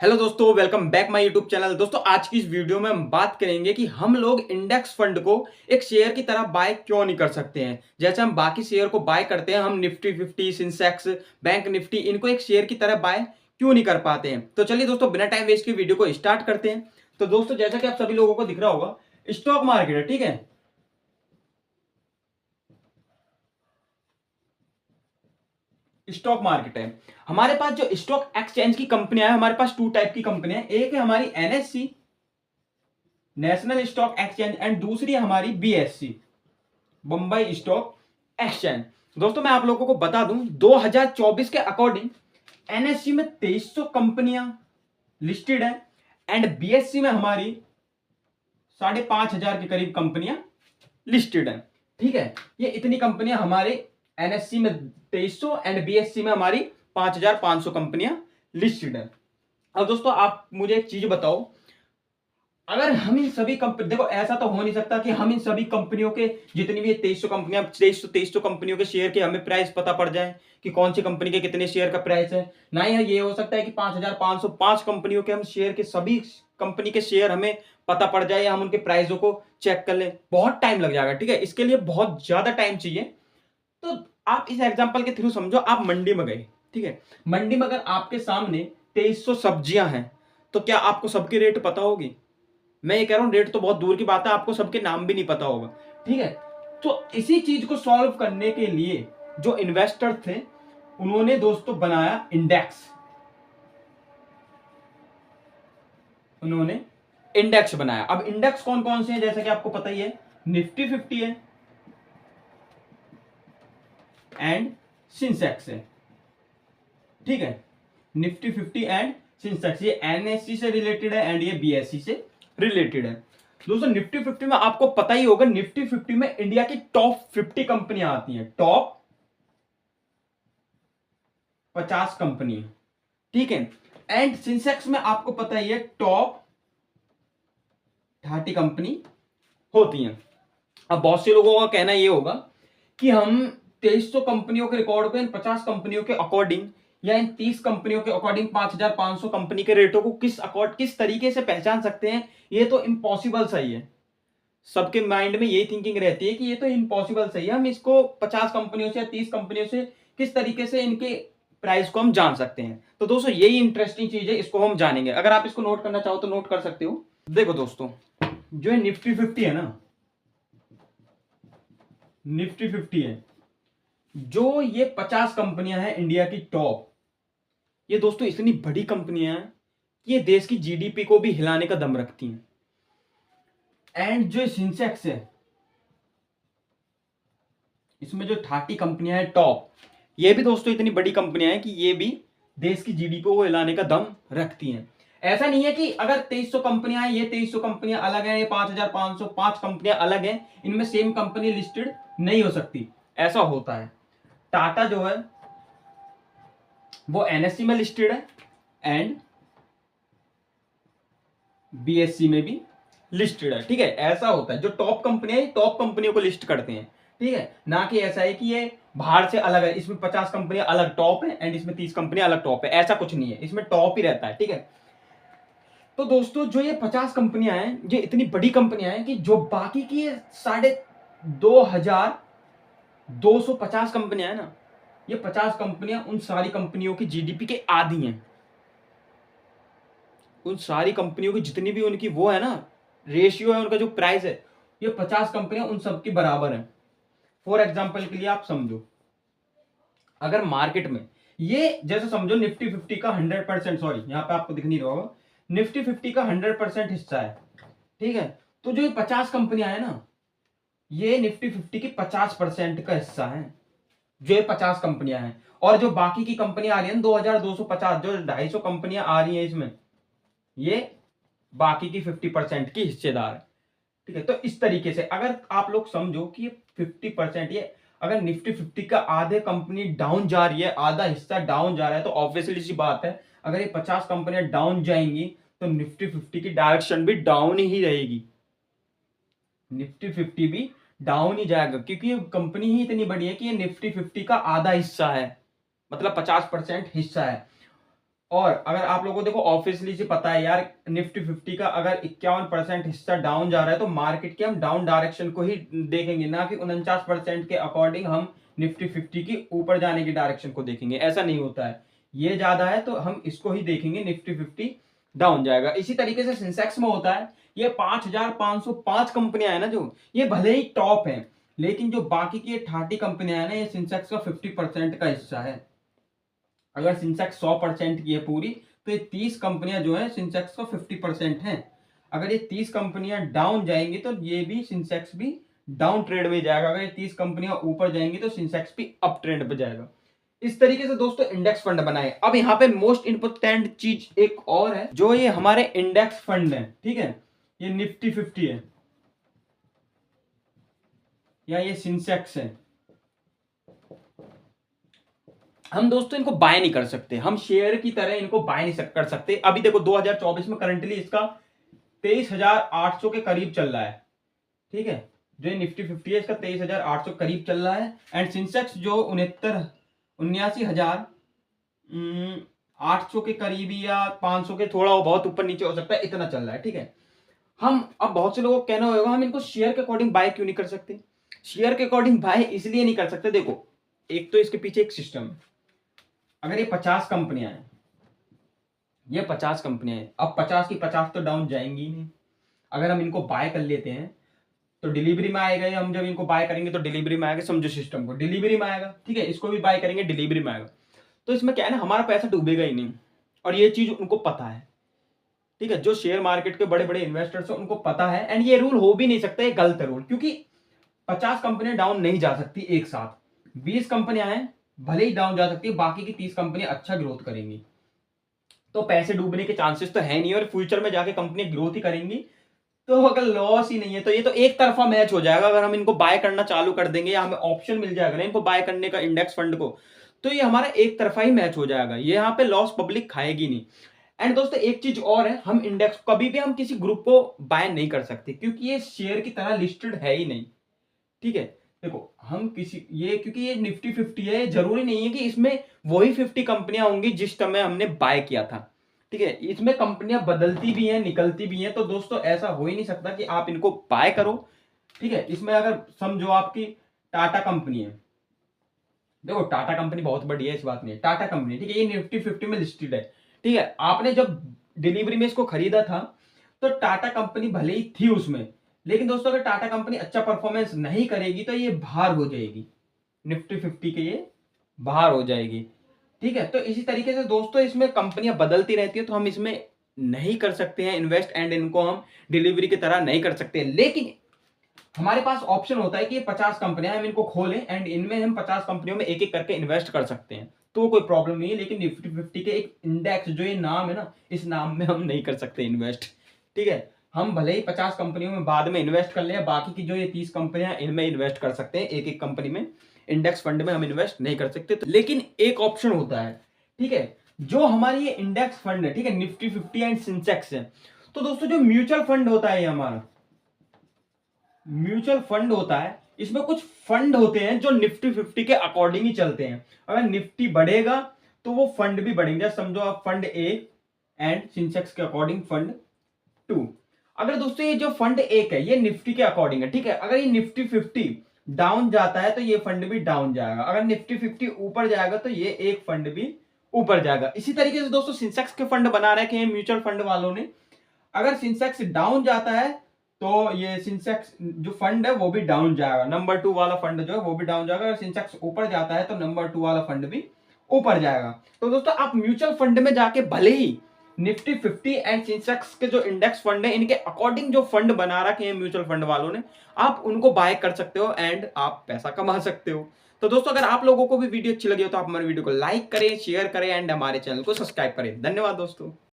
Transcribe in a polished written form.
Hello दोस्तों, welcome back my YouTube channel. दोस्तों, आज की इस वीडियो में हम बात करेंगे कि हम लोग इंडेक्स फंड को एक शेयर की तरह बाय क्यों नहीं कर सकते हैं। जैसे हम बाकी शेयर को बाय करते हैं, हम निफ्टी 50, सेंसेक्स, बैंक निफ्टी, इनको एक शेयर की तरह बाय क्यों नहीं कर पाते हैं। तो चलिए दोस्तों, बिना टाइम वेस्ट की वीडियो को स्टार्ट करते हैं। तो दोस्तों, जैसा कि आप सभी लोगों को दिख रहा होगा, स्टॉक मार्केट है, ठीक है। स्टॉक मार्केट है। हमारे पास जो स्टॉक एक्सचेंज की कंपनियां है, हमारे पास टू टाइप की कंपनियां हैं। एक है हमारी NSC, national stock exchange, and दूसरी है हमारी बीएससी, बंबई स्टॉक एक्सचेंज। दोस्तों, मैं आप लोगों को बता दूं, 2024 के अकॉर्डिंग एनएससी में 2300 कंपनियां लिस्टेड है एंड बीएससी में हमारी 5,500 के करीब कंपनियां लिस्टेड है। ठीक है, ये इतनी कंपनियां हमारे एनएससी में 2300 एंड बीएससी में हमारी 5,500 कंपनियां लिस्टेड है। अब दोस्तों, आप मुझे एक चीज बताओ, अगर हम इन सभी कंपनी, देखो ऐसा तो हो नहीं सकता कि हम इन सभी कंपनियों के, जितनी भी 2300 कंपनियां, 2300 कंपनियों के शेयर के हमें प्राइस पता पड़ जाए कि कौन सी कंपनी के कितने शेयर का प्राइस है। ना ही ये हो सकता है कि 5,505 कंपनियों के हम शेयर के, सभी कंपनी के शेयर हमें पता पड़ जाए या हम उनके प्राइसों को चेक कर लें। बहुत टाइम लग जाएगा, ठीक है, इसके लिए बहुत ज्यादा टाइम चाहिए। तो आप इस एग्जाम्पल के थ्रू समझो, आप मंडी में गए, ठीक है। मंडी में अगर आपके सामने 2300 सब्जियां हैं, तो क्या आपको सबकी रेट पता होगी? मैं ये कह रहा हूं, रेट तो बहुत दूर की बात है, आपको सबके नाम भी नहीं पता होगा, ठीक है। तो इसी चीज को सॉल्व करने के लिए जो इन्वेस्टर थे, उन्होंने दोस्तों बनाया इंडेक्स। उन्होंने इंडेक्स बनाया। अब इंडेक्स कौन कौन से हैं, जैसा कि आपको पता ही है, निफ्टी 50 है एंड सेंसेक्स है, ठीक है। निफ्टी 50 एंड सेंसेक्स, ये एनएससी से रिलेटेड है एंड ये बीएससी से रिलेटेड है। दोस्तों, निफ्टी 50 में आपको पता ही होगा, निफ्टी 50 में इंडिया की टॉप 50 कंपनियां आती हैं, टॉप 50 कंपनी, ठीक है। एंड सेंसेक्स में आपको पता ही है, टॉप 30 कंपनी होती हैं। अब बहुत से लोगों का कहना यह होगा कि हम 2300 कंपनियों के रिकॉर्ड को इन 50 कंपनियों के अकॉर्डिंग या इन 30 कंपनियों के अकॉर्डिंग 5,500 कंपनी के रेटों को किस तरीके से पहचान सकते हैं। ये तो इम्पॉसिबल सही है। सबके माइंड में यही थिंकिंग रहती है कि ये तो इम्पॉसिबल सही है, हम इसको 50 कंपनियों से या 30 कंपनियों से किस तरीके से इनके प्राइस को हम जान सकते हैं। तो दोस्तों, यही इंटरेस्टिंग चीज है, इसको हम जानेंगे। अगर आप इसको नोट करना चाहो तो नोट कर सकते हो। देखो दोस्तों, जो निफ्टी 50 है ना, निफ्टी 50 है, जो ये 50 कंपनियां हैं इंडिया की टॉप, ये दोस्तों इतनी बड़ी कंपनियां हैं कि ये देश की जीडीपी को भी हिलाने का दम रखती हैं। एंड जो सेंसेक्स है, इसमें जो 30 कंपनियां हैं टॉप, ये भी दोस्तों इतनी बड़ी कंपनियां हैं कि ये भी देश की जीडीपी को हिलाने का दम रखती हैं। ऐसा नहीं है कि अगर 2300 कंपनियां हैं, ये 2300 कंपनियां अलग हैं, ये 5,505 कंपनियां अलग हैं, इनमें सेम कंपनी लिस्टेड नहीं हो सकती। ऐसा होता है। टाटा जो है वो एनएससी में लिस्टेड है एंड बीएससी में भी लिस्टेड है, ठीक है। ऐसा होता है, जो टॉप कंपनियां टॉप कंपनियों को लिस्ट करते हैं, ठीक है। ना कि ऐसा है कि ये बाहर से अलग है, इसमें 50 कंपनियां अलग टॉप है एंड इसमें 30 कंपनियां अलग टॉप है, ऐसा कुछ नहीं है, इसमें टॉप ही रहता है, ठीक है। तो दोस्तों, जो ये 50 कंपनियां हैं, ये इतनी बड़ी कंपनियां हैं कि जो बाकी की 2,250 कंपनियां हैं ना, ये 50 कंपनियां उन सारी कंपनियों की जीडीपी के आधी हैं। उन सारी कंपनियों की जितनी भी उनकी वो है ना, रेशियो है, उनका जो प्राइस है, ये 50 कंपनियां उन सबके बराबर है। फॉर एग्जाम्पल के लिए आप समझो, अगर मार्केट में ये जैसे समझो निफ्टी 50 का 100%, सॉरी यहाँ पे आपको दिख नहीं रहा होगा, निफ्टी 50 का 100% हिस्सा है, ठीक है। तो जो ये 50 कंपनियां है ना, ये निफ्टी 50 की 50% का हिस्सा है, जो ये 50 कंपनियां हैं। और जो बाकी की कंपनियां आ रही है 2,250, जो 250 कंपनियां आ रही है इसमें, ये बाकी की 50% की हिस्सेदार है, ठीक है। तो इस तरीके से अगर आप लोग समझो कि ये 50%, ये अगर निफ्टी 50 का आधे कंपनी डाउन जा रही है, आधा हिस्सा डाउन जा रहा है, तो ऑब्वियसली सी बात है, अगर ये 50 कंपनियां डाउन जाएंगी तो निफ्टी 50 की डायरेक्शन भी डाउन ही रहेगी। निफ्टी 50 भी डाउन ही जाएगा, क्योंकि ये कंपनी ही इतनी बड़ी है कि ये निफ्टी 50 का आधा हिस्सा है, मतलब 50% हिस्सा है। और अगर आप लोगों को देखो ऑब्वियसली से पता है यार, निफ्टी 50 का अगर 51% हिस्सा डाउन जा रहा है तो मार्केट के हम डाउन डायरेक्शन को ही देखेंगे, ना कि 49% के अकॉर्डिंग हम निफ्टी 50 की ऊपर जाने की डायरेक्शन को देखेंगे। ऐसा नहीं होता है, ये ज्यादा है तो हम इसको ही देखेंगे, निफ्टी 50 डाउन जाएगा। इसी तरीके से सेंसेक्स में होता है, ये 5505 कंपनियां है ना जो, ये भले ही टॉप है, लेकिन जो बाकी की 30 कंपनियां है ना, ये सेंसेक्स का 50% का हिस्सा है। अगर सेंसेक्स 100% की है पूरी, तो ये 30 कंपनियां जो है सेंसेक्स का 50% है। अगर ये 30 कंपनियां डाउन जाएंगी तो ये भी सेंसेक्स भी डाउन ट्रेंड में जाएगा। अगर ये 30 कंपनियां ऊपर जाएंगी तो सेंसेक्स भी अप ट्रेंड पे जाएगा। इस तरीके से दोस्तों इंडेक्स फंड बनाए। अब यहाँ पे मोस्ट इंपोर्टेंट चीज एक और है, जो ये हमारे इंडेक्स फंड है, ठीक है, ये निफ्टी 50 है या ये सेंसेक्स है, हम दोस्तों इनको बाय नहीं कर सकते, हम शेयर की तरह इनको बाय नहीं कर सकते। अभी देखो 2024 में करंटली इसका 23,800 के करीब चल रहा है, ठीक है, जो निफ्टी 50 है इसका 23,800 करीब चल रहा है। एंड सेंसेक्स जो 79,800 के करीबी या 500 के थोड़ा बहुत ऊपर नीचे हो सकता है, इतना चल रहा है, ठीक है। हम अब बहुत से लोगों को कहना होगा हम इनको शेयर के अकॉर्डिंग बाय क्यों नहीं कर सकते। शेयर के अकॉर्डिंग बाय इसलिए नहीं कर सकते, देखो एक तो इसके पीछे एक सिस्टम है। अगर ये 50 कंपनियां हैं, ये 50 कंपनियां हैं, अब 50 की 50 तो डाउन जाएंगी ही नहीं। अगर हम इनको बाय कर लेते हैं तो डिलीवरी में आएगा, हम जब इनको बाय करेंगे तो डिलीवरी में आएगा, समझो सिस्टम को, डिलीवरी में आएगा, ठीक है, इसको भी बाय करेंगे डिलीवरी में आएगा। तो इसमें क्या है ना, हमारा पैसा डूबेगा ही नहीं, और ये चीज उनको पता है, ठीक है, जो शेयर मार्केट के बड़े बड़े इन्वेस्टर्स हैं उनको पता है। एंड ये रूल हो भी नहीं सकता, ये गलत रूल, क्योंकि 50 कंपनियां डाउन नहीं जा सकती एक साथ। 20 कंपनियां हैं भले ही डाउन जा सकती है, बाकी की 30 कंपनियां अच्छा ग्रोथ करेंगी, तो पैसे डूबने के चांसेस तो है नहीं, और फ्यूचर में जाके कंपनी ग्रोथ ही करेंगी। तो अगर लॉस ही नहीं है तो ये तो एक तरफा मैच हो जाएगा। अगर हम इनको बाय करना चालू कर देंगे या हमें ऑप्शन मिल जाएगा ना इनको बाय करने का इंडेक्स फंड को, तो ये हमारा एक तरफा ही मैच हो जाएगा, ये यहाँ पे लॉस पब्लिक खाएगी नहीं। एंड दोस्तों एक चीज और है, हम इंडेक्स कभी भी हम किसी ग्रुप को बाय नहीं कर सकते, क्योंकि ये शेयर की तरह लिस्टेड है ही नहीं, ठीक है। देखो हम किसी ये, क्योंकि ये निफ्टी 50 है, जरूरी नहीं है कि इसमें वही 50 कंपनियां होंगी जिस समय हमने बाय किया था, ठीक है, इसमें कंपनियां बदलती भी हैं निकलती भी हैं। तो दोस्तों ऐसा हो ही नहीं सकता कि आप इनको बाय करो, ठीक है। इसमें अगर समझो आपकी टाटा कंपनी है, देखो टाटा कंपनी बहुत बड़ी है, इस बात नहीं है, टाटा कंपनी, ठीक है, ये निफ्टी 50 में लिस्टेड है, ठीक है। आपने जब डिलीवरी में इसको खरीदा था तो टाटा कंपनी भले ही थी उसमें, लेकिन दोस्तों अगर टाटा कंपनी अच्छा परफॉर्मेंस नहीं करेगी तो ये बाहर हो जाएगी, निफ्टी 50 के ये बाहर हो जाएगी, ठीक है। तो इसी तरीके से दोस्तों इसमें कंपनियां बदलती रहती है, तो हम इसमें नहीं कर सकते हैं इन्वेस्ट, एंड इनको हम डिलीवरी की तरह नहीं कर सकते। लेकिन हमारे पास ऑप्शन होता है कि ये 50 कंपनियां हम इनको खोलें एंड इनमें हम 50 कंपनियों में एक एक करके इन्वेस्ट कर सकते हैं, तो कोई प्रॉब्लम नहीं है। लेकिन निफ्टी 50 के एक इंडेक्स जो ये नाम है ना, इस नाम में हम नहीं कर सकते इन्वेस्ट, ठीक है। हम भले ही 50 कंपनियों में बाद में इन्वेस्ट कर लें, बाकी की जो ये 30 कंपनियां इनमें इन्वेस्ट कर सकते हैं, एक एक कंपनी में, इंडेक्स फंड में हम इन्वेस्ट नहीं कर सकते। तो लेकिन एक ऑप्शन होता है, ठीक है, जो हमारी ये इंडेक्स फंड है, ठीक है, निफ्टी 50 एंड सेंसेक्स है। तो दोस्तों जो म्यूचुअल फंड होता है, ये हमारा म्यूचुअल फंड होता है, इसमें कुछ फंड होते हैं जो निफ्टी 50 के अकॉर्डिंग ही चलते हैं। अगर निफ्टी बढ़ेगा तो वो फंड भी बढ़ेंगे, समझो आप फंड ए एंड सेंसेक्स के अकॉर्डिंग फंड 2। अगर दोस्तों ये जो फंड एक है ये निफ्टी के अकॉर्डिंग है, ठीक है, अगर ये निफ्टी 50 डाउन जाता है तो ये फंड भी डाउन जाएगा, अगर निफ्टी 50 ऊपर जाएगा तो ये एक फंड भी ऊपर जाएगा। इसी तरीके से दोस्तों सेंसेक्स के फंड बना रखे हैं म्यूचुअल फंड वालों ने, अगर सेंसेक्स डाउन जाता है तो ये सेंसेक्स जो फंड है वो भी डाउन जाएगा, नंबर 2 वाला फंड जो है वो भी डाउन जाएगा। अगर सेंसेक्स ऊपर जाता है तो नंबर 2 वाला फंड भी ऊपर जाएगा। तो दोस्तों आप म्यूचुअल फंड में जाके भले ही निफ्टी 50 एंड सेंसेक्स के जो इंडेक्स फंड है इनके अकॉर्डिंग जो फंड बना रखे हैं म्यूचुअल फंड वालों ने, आप उनको बाय कर सकते हो एंड आप पैसा कमा सकते हो। तो दोस्तों अगर आप लोगों को भी वीडियो अच्छी लगी हो तो आप हमारे वीडियो को लाइक करें, शेयर करें एंड हमारे चैनल को सब्सक्राइब करें। धन्यवाद दोस्तों।